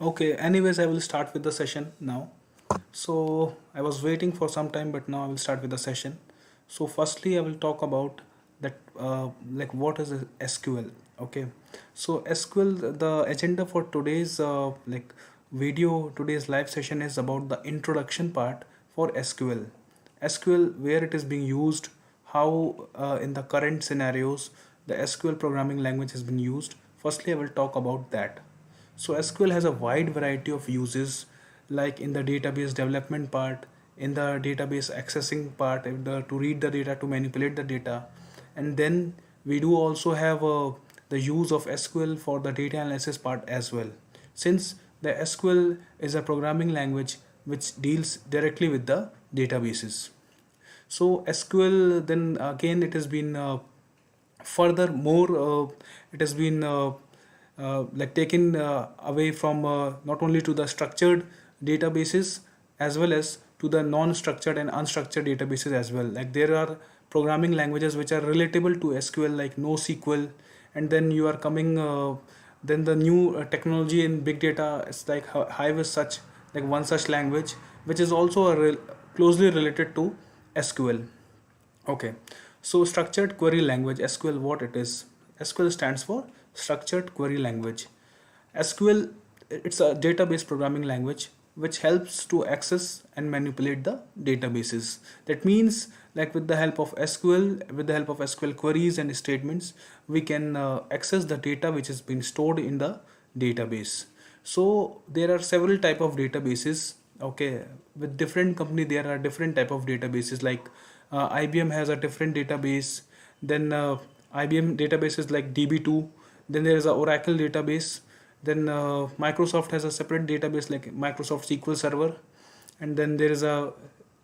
Okay, anyways, I will start with the session now. So I was waiting for some time, but now I will start with the session. So firstly, I will talk about that like what is a SQL. Okay, so SQL, the agenda for today's video, today's live session is about the introduction part for SQL. SQL, where it is being used, how in the current scenarios the SQL programming language has been used. Firstly, I will talk about that. So SQL has a wide variety of uses, like in the database development part, in the database accessing part, to read the data, to manipulate the data, and then we do also have the use of SQL for the data analysis part as well. Since the SQL is a programming language which deals directly with the databases. So SQL, then again, it has been furthermore it has been like taken away from not only to the structured databases as well as to the non-structured and unstructured databases as well. Like there are programming languages which are relatable to SQL, like NoSQL, and then you are coming then the new technology in big data is like Hive is such, like one such language which is also closely related to SQL. Okay, so structured query language, SQL, what it is? SQL stands for structured query language. SQL, it's a database programming language which helps to access and manipulate the databases. That means, like with the help of SQL, with the help of SQL queries and statements, we can access the data which has been stored in the database. So there are several type of databases. Okay, with different company there are different type of databases, like IBM has a different database. Then IBM databases like DB2. Then there is a Oracle database. Then Microsoft has a separate database like Microsoft SQL Server. And then there is a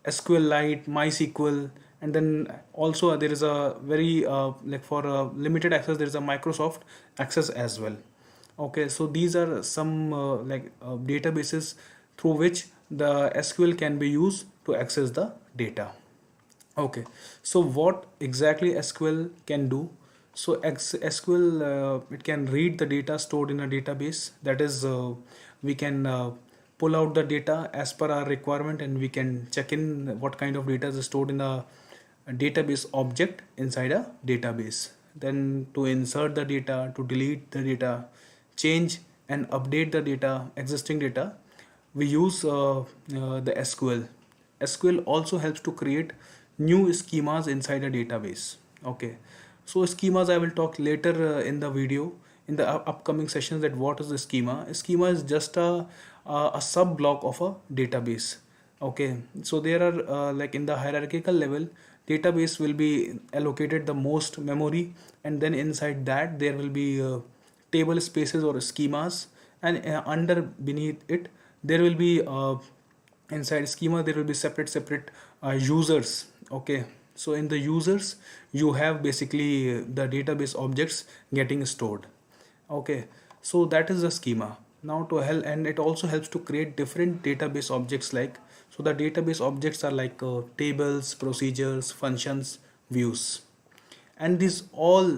SQLite, MySQL. And then also there is a very like for limited access there is a Microsoft Access as well. Okay, so these are some databases through which the SQL can be used to access the data. Okay, so what exactly SQL can do? So SQL, it can read the data stored in a database. That is, we can pull out the data as per our requirement, and we can check in what kind of data is stored in a database object inside a database. Then to insert the data, to delete the data, change and update the data, existing data, we use the SQL. SQL also helps to create new schemas inside a database. Okay, so schemas I will talk later in the video, in the upcoming sessions, that what is the schema. A schema is just a sub block of a database. Okay, so there are like in the hierarchical level, database will be allocated the most memory, and then inside that there will be table spaces or schemas, and under beneath it there will be inside schema there will be separate users. Okay, so in the users you have basically the database objects getting stored. Okay, so that is the schema. Now to help, and it also helps to create different database objects, like, so the database objects are like tables, procedures, functions, views, and these all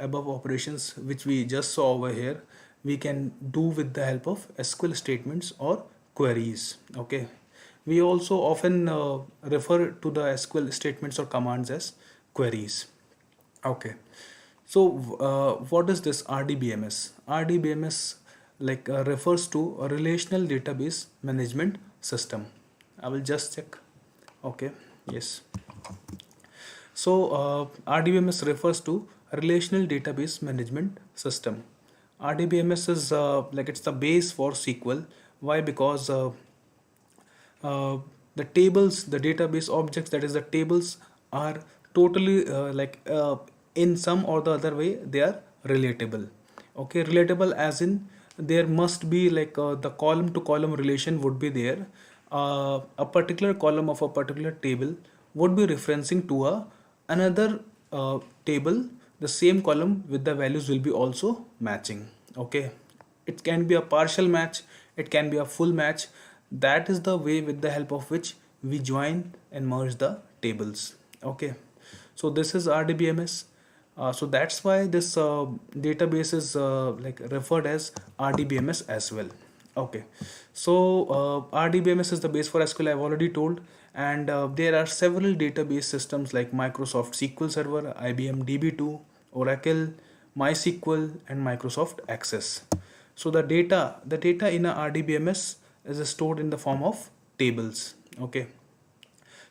above operations which we just saw over here, we can do with the help of SQL statements or queries. Okay, we also often refer to the SQL statements or commands as queries. Okay, so what is this RDBMS? RDBMS refers to a relational database management system. I will just check. Okay, yes. So RDBMS refers to Relational Database Management System. RDBMS is it's the base for SQL. Why? Because uh, the tables, the database objects, that is the tables, are totally in some or the other way they are relatable. Okay, relatable as in there must be the column to column relation would be there. A particular column of a particular table would be referencing to a another table. The same column with the values will be also matching. Okay, it can be a partial match, it can be a full match. That is the way with the help of which we join and merge the tables. Okay, so this is RDBMS. So that's why this database is referred as RDBMS as well. Okay, so RDBMS is the base for SQL, I've already told, and there are several database systems like Microsoft SQL Server, IBM DB2, Oracle, MySQL, and Microsoft Access. So the data in a RDBMS is stored in the form of tables. Okay,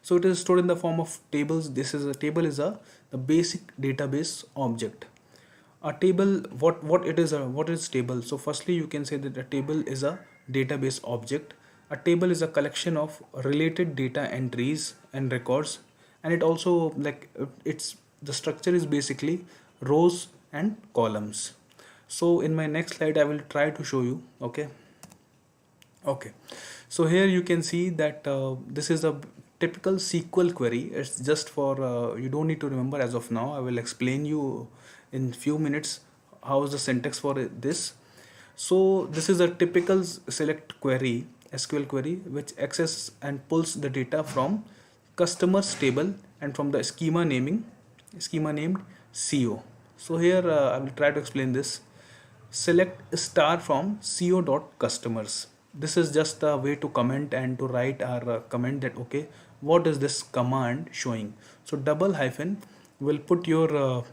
so it is stored in the form of tables. This is a table is a the basic database object. A table, what is table? So firstly you can say that a table is a database object. A table is a collection of related data entries and records, and it also it's the structure is basically rows and columns. So in my next slide I will try to show you. Okay, so here you can see that this is a typical SQL query. It's just for you don't need to remember as of now. I will explain you in few minutes how is the syntax for this. So this is a typical select query, SQL query, which access and pulls the data from customers table and from the schema named CO. So here I will try to explain this. Select star from co.customers. This is just a way to comment and to write our comment that okay, what is this command showing? So double hyphen will put your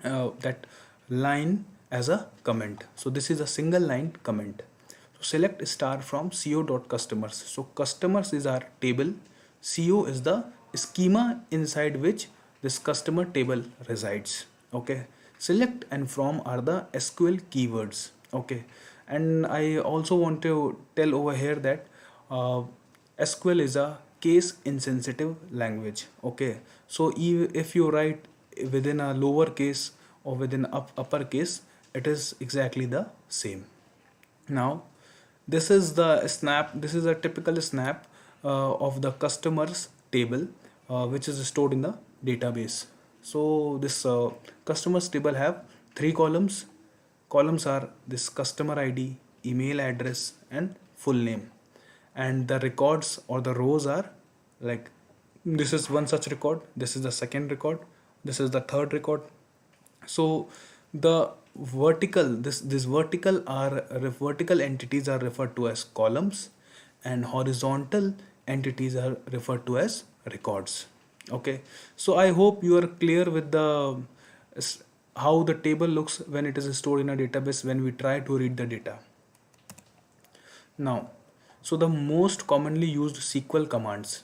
that line as a comment. So this is a single line comment. So select star from co.customers. So customers is our table, co is the schema inside which this customer table resides. Okay, select and from are the SQL keywords. Okay, and I also want to tell over here that SQL is a case insensitive language. Okay, so if you write within a lower case or within upper case, it is exactly the same. Now this is a typical snap of the customers table which is stored in the database. So this customers table have three columns. Columns are this customer ID, email address, and full name. And the records or the rows are like this is one such record, this is the second record, this is the third record. So the vertical entities are referred to as columns, and horizontal entities are referred to as records. Okay, so I hope you are clear with the how the table looks when it is stored in a database when we try to read the data. Now, so the most commonly used SQL commands.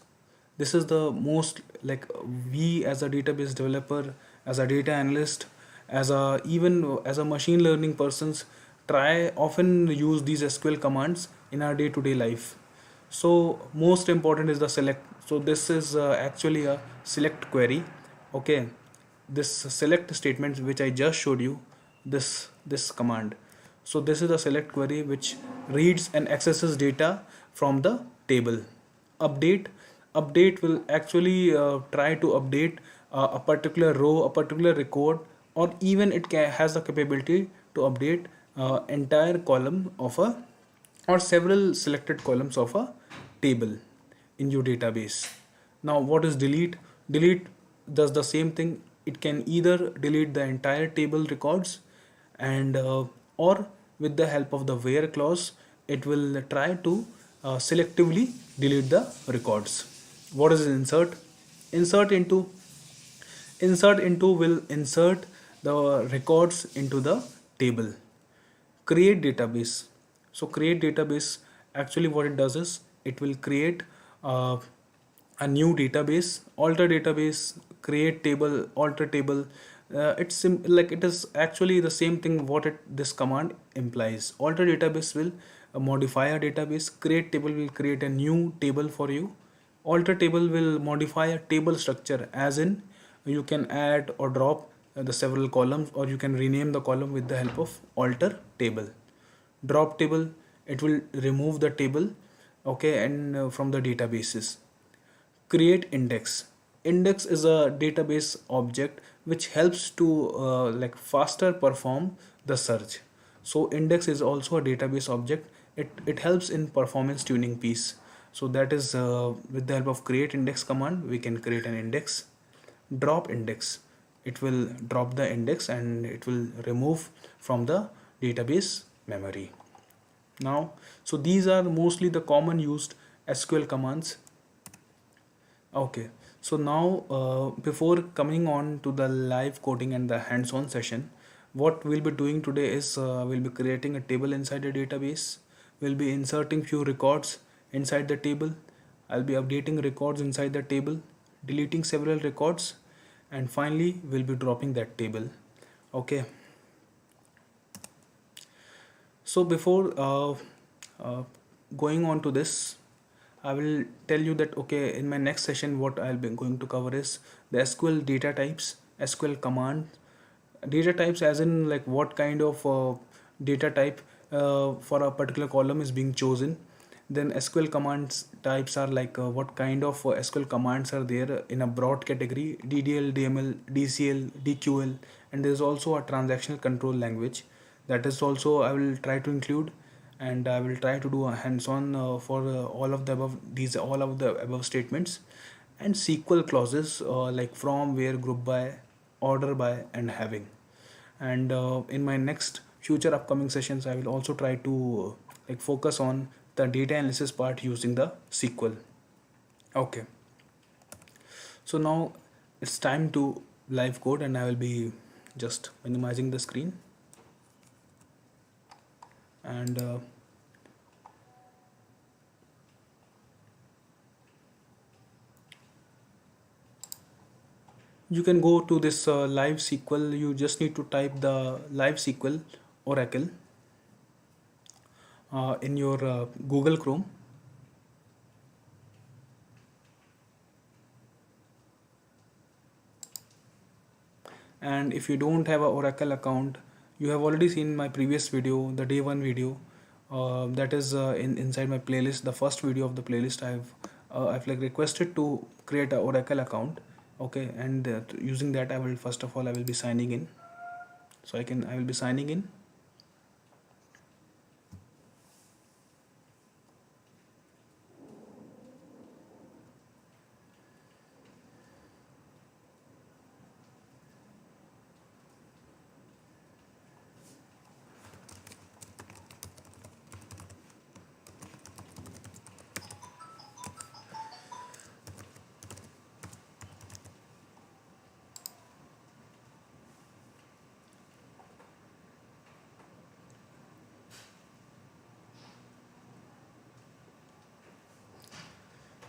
This is the most like we as a database developer, as a data analyst, as a even as a machine learning persons try often use these SQL commands in our day-to-day life. So most important is the select. So this is actually a select query. Okay, this select statement which I just showed you, this command. So this is a select query which reads and accesses data from the table. Update will actually try to update a particular row, a particular record, or even it has the capability to update entire column of a or several selected columns of a table in your database. Now what is delete? Delete does the same thing. It can either delete the entire table records and or with the help of the where clause it will try to selectively delete the records. What is insert? Insert into insert into will insert the records into the table. Create database. So create database, actually what it does is it will create a new database, alter database, create table, alter table. Like it is actually the same thing what this command implies. Alter database will modify a database, create table will create a new table for you, alter table will modify a table structure, as in you can add or drop the several columns, or you can rename the column with the help of alter table. Drop table, it will remove the table, okay, and from the databases. Create index. Index is a database object which helps to faster perform the search. So index is also a database object. It helps in performance tuning piece. So that is with the help of create index command we can create an index. Drop index, it will drop the index and it will remove from the database memory. now. So these are mostly the common used SQL commands. Okay, so now before coming on to the live coding and the hands-on session, what we'll be doing today is we'll be creating a table inside a database. We'll be inserting few records inside the table. I'll be updating records inside the table, deleting several records, and finally we'll be dropping that table. Okay, so before uh, going on to this, I will tell you that okay, in my next session what I'll be going to cover is the SQL data types, SQL command data types, as in like what kind of data type for a particular column is being chosen. Then SQL commands types are like what kind of SQL commands are there in a broad category: DDL, DML, DCL, DQL, and there's also a transactional control language that is also I will try to include, and I will try to do a hands-on for all of the above statements, and SQL clauses like from, where, group by, order by, and having. And in my next future upcoming sessions, I will also try to like focus on the data analysis part using the SQL. Okay, so now it's time to live code, and I will be just minimizing the screen, and you can go to this live SQL. You just need to type the live SQL Oracle in your Google Chrome. And if you don't have a Oracle account, you have already seen my previous video, the day 1 video, that is inside my playlist, the first video of the playlist. I've like requested to create a Oracle account. Okay, and using that, I will first of all I will be signing in. So I will be signing in.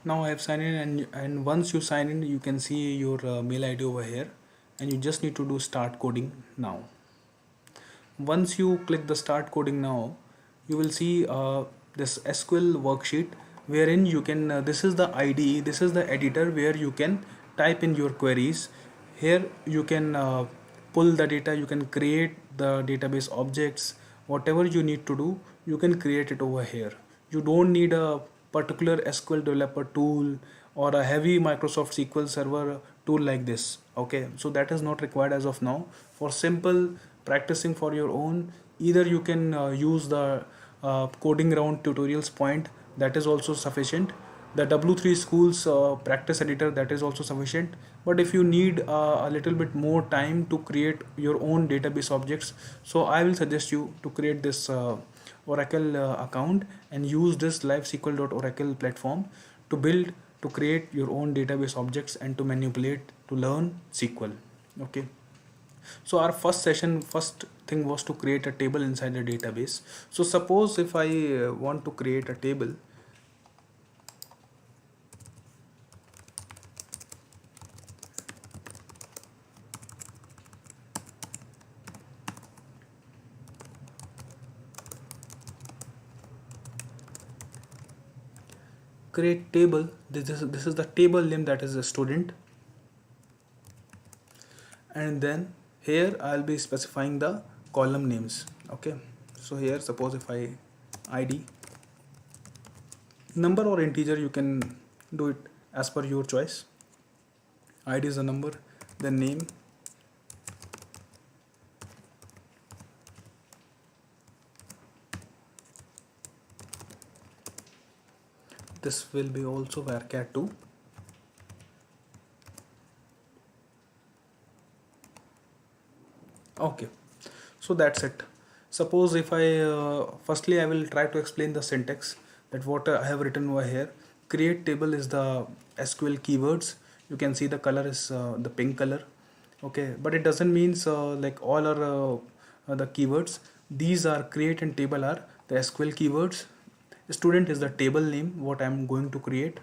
Now I have signed in, and once you sign in, you can see your mail ID over here, and you just need to do start coding now. Once you click the start coding now, you will see this SQL worksheet, wherein you can this is the IDE, this is the editor where you can type in your queries. Here you can pull the data, you can create the database objects, whatever you need to do, you can create it over here. You don't need a particular SQL developer tool or a heavy Microsoft SQL Server tool like this. Okay, so that is not required as of now. For simple practicing for your own, either you can use the coding round tutorials point, that is also sufficient. The W3 schools practice editor, that is also sufficient. But if you need a little bit more time to create your own database objects, so I will suggest you to create this Oracle account and use this livesql.oracle platform to build, to create your own database objects and to manipulate, to learn SQL. Okay, so our first thing was to create a table inside a database. So suppose if I want to create a table, create table, this is the table name, that is a student, and then here I'll be specifying the column names. Okay, so here suppose if I ID, number or integer, you can do it as per your choice. ID is a number, then name, this will be also varchar2. Okay, so that's it. Suppose if I firstly I will try to explain the syntax, that what I have written over here. Create table is the SQL keywords. You can see the color is the pink color. Okay, but it doesn't means like all are the keywords. These are create and table are the SQL keywords. Student is the table name what I am going to create.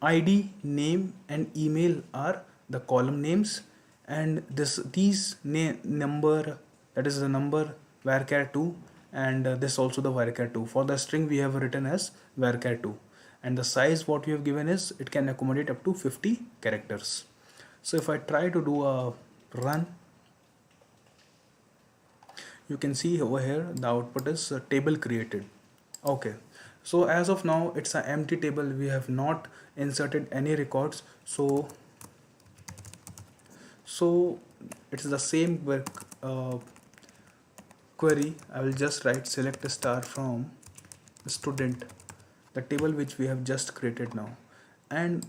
ID, name and email are the column names, and these number, that is the number varchar 2, and this also the varchar 2. For the string we have written as varchar 2, and the size what we have given is it can accommodate up to 50 characters. So if I try to do a run, you can see over here the output is a table created. Okay, so as of now it's an empty table, we have not inserted any records. So it's the same query. I will just write select a star from student, the table which we have just created now, and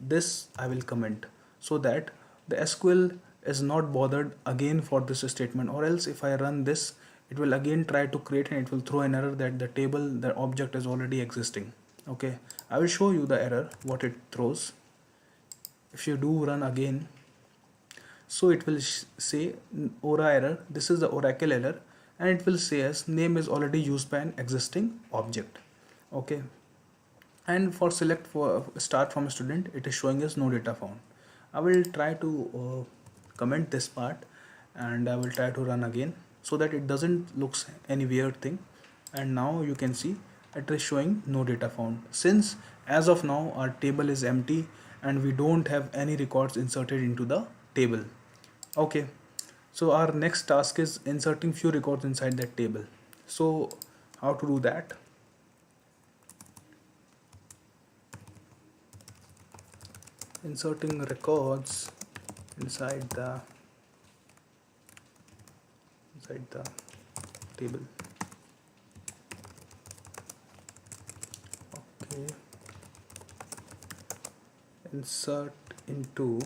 this I will comment, so that the SQL is not bothered again for this statement, or else if I run this, it will again try to create and it will throw an error that the table, the object is already existing. Okay, I will show you the error what it throws. If you do run again, so it will say ora error, this is the oracle error, and it will say as name is already used by an existing object. Okay, and for select for start from student, it is showing as no data found. I will try to comment this part, and I will try to run again so that it doesn't looks any weird thing. And now you can see it is showing no data found, since as of now our table is empty and we don't have any records inserted into the table. Okay, so our next task is inserting few records inside that table. So how to do that? Inserting records inside the table. Okay, insert into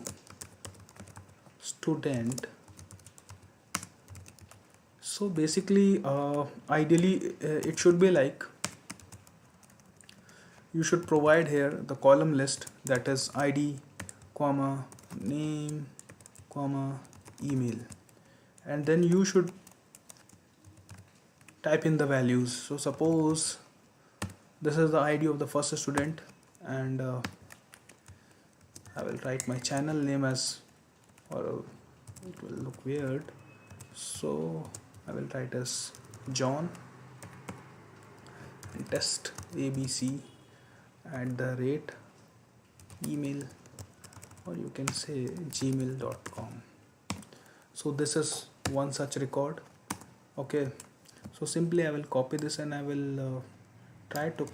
student. So basically ideally it should be like, you should provide here the column list, that is ID, comma, name, comma, email, and then you should type in the values. So suppose this is the ID of the first student, and I will write my channel name as, or it will look weird, so I will write as John and test ABC at the rate email, or you can say gmail.com. So this is one such record. Okay, so simply I will copy this and I will try to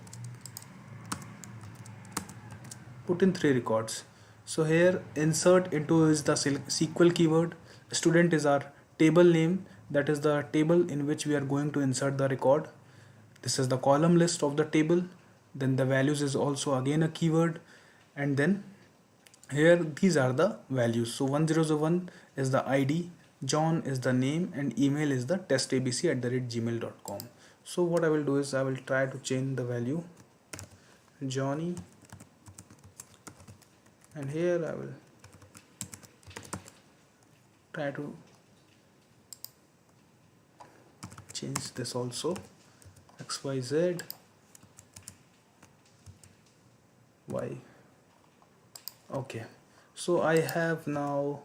put in 3 records. So here insert into is the SQL keyword, student is our table name, that is the table in which we are going to insert the record. This is the column list of the table, then the values is also again a keyword, and then here these are the values. So 1001 is the ID, John is the name, and email is the testabc@gmail.com. So what I will do is I will try to change the value Johnny, and here I will try to change this also XYZ Y. Okay, so I have now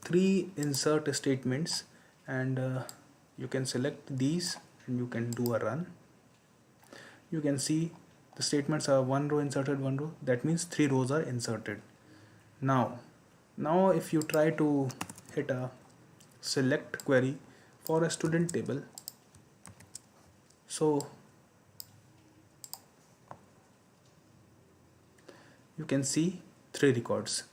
3 insert statements, and you can select these and you can do a run. You can see the statements are 1 row inserted, 1 row, that means 3 rows are inserted. Now if you try to hit a select query for a student table, so you can see 3 records.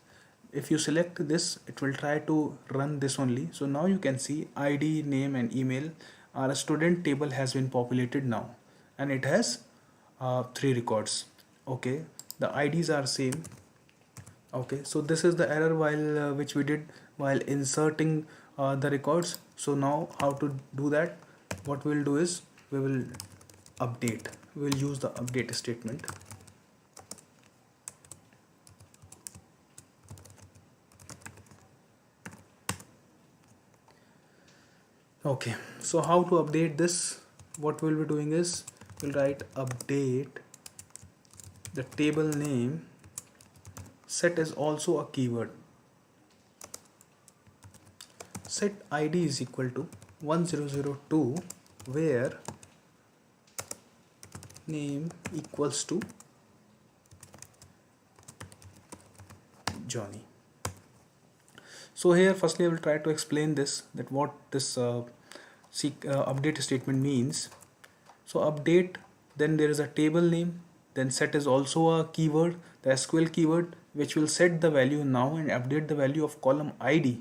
If you select this, it will try to run this only. So now you can see ID, name and email, our student table has been populated now, and it has 3 records. Okay, the IDs are same. Okay, so this is the error while which we did while inserting the records. So now how to do that? what we will do is we will update. We will use the update statement. Okay, so how to update this? What we'll be doing is we'll write update the table name. Set is also a keyword. Set id is equal to 1002 where name equals to Johnny. So here firstly I will try to explain this, that what this update statement means. So update, then there is a table name, then set is also a keyword, the SQL keyword, which will set the value now and update the value of column id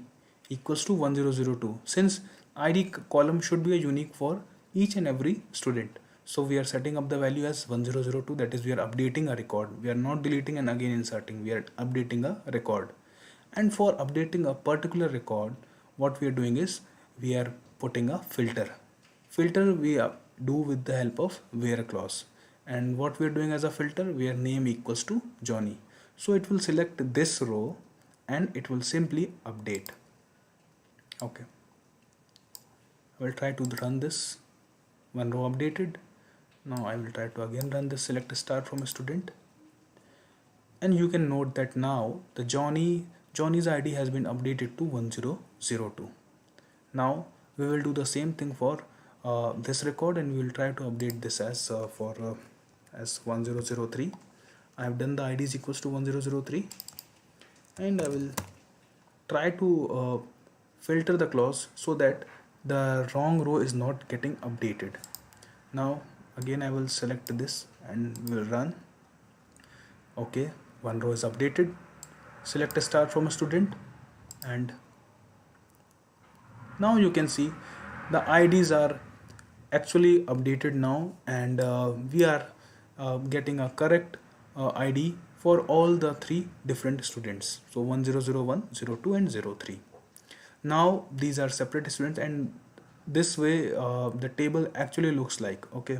equals to 1002, since id column should be a unique for each and every student. So we are setting up the value as 1002, that is we are updating a record. We are not deleting and again inserting, we are updating a record. And for updating a particular record, what we are doing is we are putting a filter. Filter we do with the help of where clause. And what we are doing as a filter, where name equals to Johnny. So it will select this row and it will simply update. Okay. I will try to run this. One row updated. Now I will try to again run this, select a star from a student. And you can note that now the Johnny's ID has been updated to 1002. Now we will do the same thing for this record, and we will try to update this as as 1003. I have done the ID is equals to 1003, and I will try to filter the clause so that the wrong row is not getting updated. Now again I will select this and we will run. Okay, one row is updated. Select a star from a student, and now you can see the IDs are actually updated now, and we are getting a correct ID for all the three different students. So 1001, 02 and 03. Now these are separate students, and this way the table actually looks like. Okay,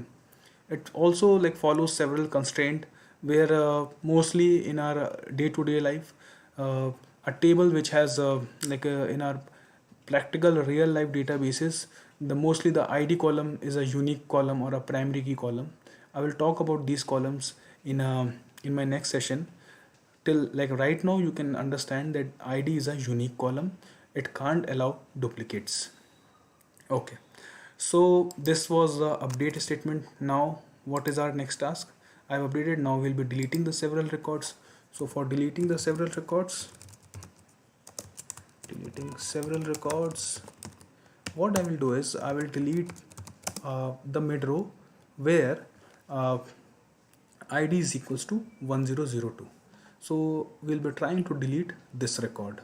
it also like follows several constraints where mostly in our day-to-day life a table which has in our practical real life databases, the mostly the ID column is a unique column or a primary key column. I will talk about these columns in my next session. Till like right now you can understand that ID is a unique column, it can't allow duplicates. Okay, so this was the update statement. Now what is our next task? I've updated. Now we'll be deleting the several records. So for deleting the several records, what I will do is I will delete the mid row where ID is equals to 1002. So we'll be trying to delete this record.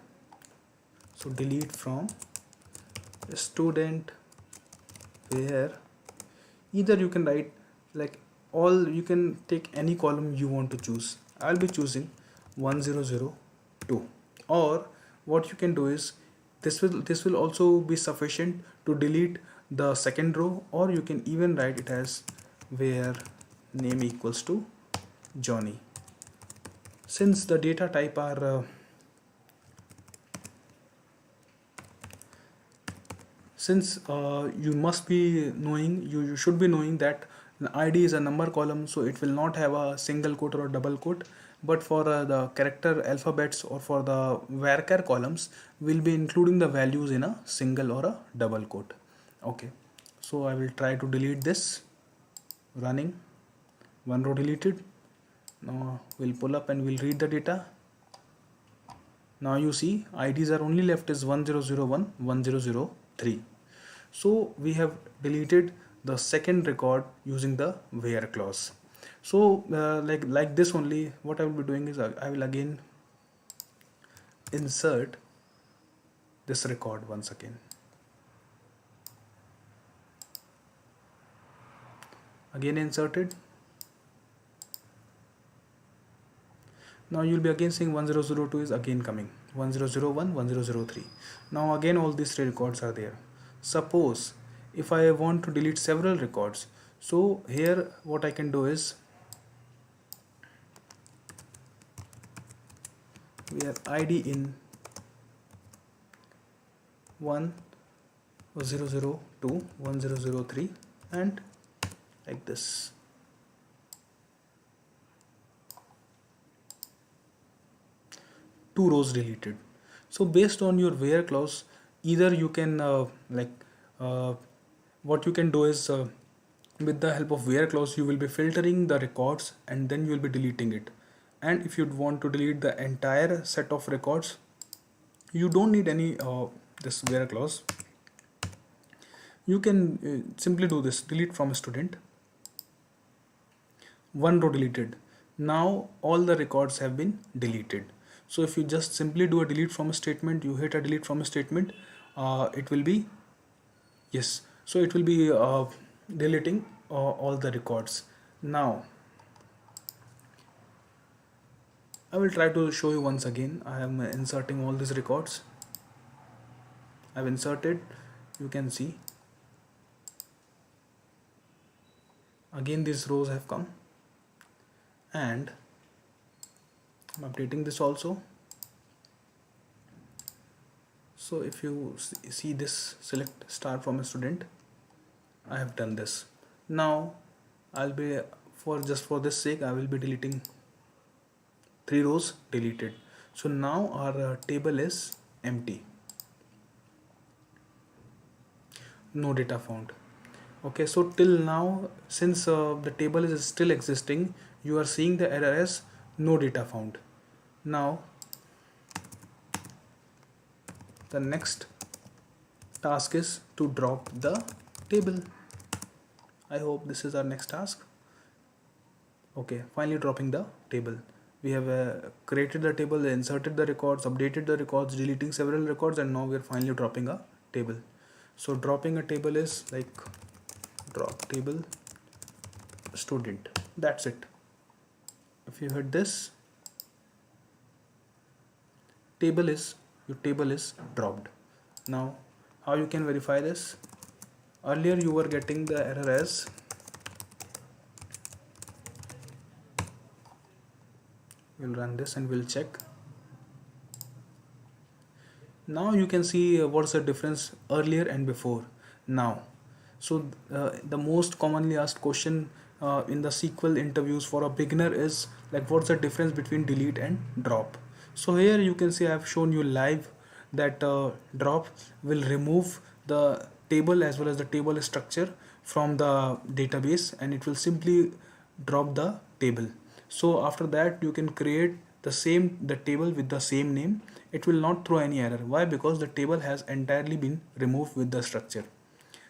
So delete from student, where either you can write like all, you can take any column you want to choose. I'll be choosing 1002, or what you can do is this will also be sufficient to delete the second row, or you can even write it as where name equals to Johnny. Since the data type are you must be knowing, you should be knowing that the ID is a number column, so it will not have a single quote or a double quote. But for the character alphabets or for the varchar columns, we'll be including the values in a single or a double quote. Okay, so I will try to delete this. Running, one row deleted. Now we'll pull up and we'll read the data. Now you see IDs are only left is 1001, 1003. So we have deleted the second record using the where clause. So like this only, what I will be doing is I will again insert this record once again. Again inserted. Now you'll be again seeing 1002 is again coming, 1001, 1003. Now again all these three records are there. Suppose if I want to delete several records, so here what I can do is we have id in 1002 1003 and like this. Two rows deleted. So based on your where clause, either you can uh, what you can do is with the help of where clause you will be filtering the records and then you will be deleting it. And if you want to delete the entire set of records, you don't need any this where clause. You can simply do this: delete from a student, one row deleted. Now all the records have been deleted. So if you just simply do a delete from a statement, you hit a delete from a statement, it will be yes, so it will be deleting all the records. Now I will try to show you once again. I am inserting all these records. I've inserted, you can see again these rows have come, and I'm updating this also. So if you see this select star from a student, I have done this. Now I'll be for this sake I will be deleting 3 rows deleted. So now our table is empty, no data found. Okay, so till now, since the table is still existing, you are seeing the error as no data found. Now the next task is to drop the table. I hope this is our next task. Okay, finally dropping the table. We have created the table, inserted the records, updated the records, deleting several records, and now we are finally dropping a table. So dropping a table is like drop table student. That's it. If you hit this, your table is dropped. Now how you can verify this? Earlier you were getting the error as we'll run this and we'll check. Now you can see what's the difference earlier and before now. So the most commonly asked question in the SQL interviews for a beginner is like, what's the difference between delete and drop? So here you can see I have shown you live that drop will remove the table as well as the table structure from the database, and it will simply drop the table. So after that you can create the table with the same name. It will not throw any error. Why? Because the table has entirely been removed with the structure.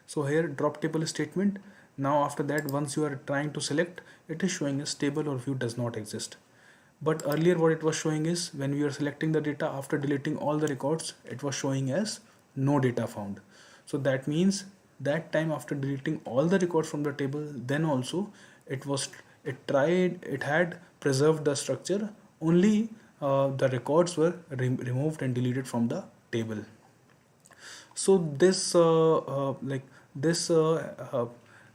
So here drop table statement. Now after that, once you are trying to select, it is showing as table or view does not exist. But earlier what it was showing is when we are selecting the data after deleting all the records, it was showing as no data found. So that means that time after deleting all the records from the table, then also it had preserved the structure, only the records were removed and deleted from the table. So this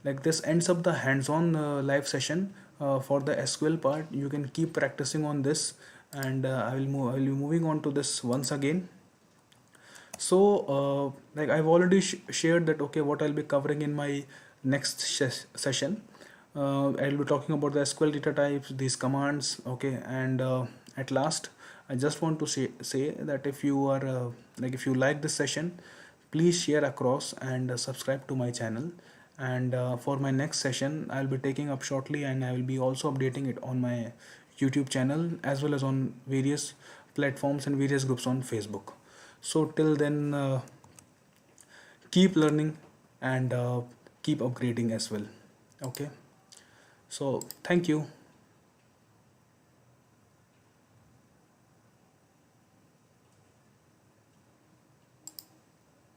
this ends up the hands-on live session for the SQL part. You can keep practicing on this, and I will be moving on to this once again. So I've already shared that okay, what I'll be covering in my next session. I'll be talking about the SQL data types, these commands, okay, and at last I just want to say that if you are if you like this session, please share across and subscribe to my channel. And for my next session I'll be taking up shortly, and I will be also updating it on my YouTube channel as well as on various platforms and various groups on Facebook. So till then, keep learning and keep upgrading as well. Okay, so thank you.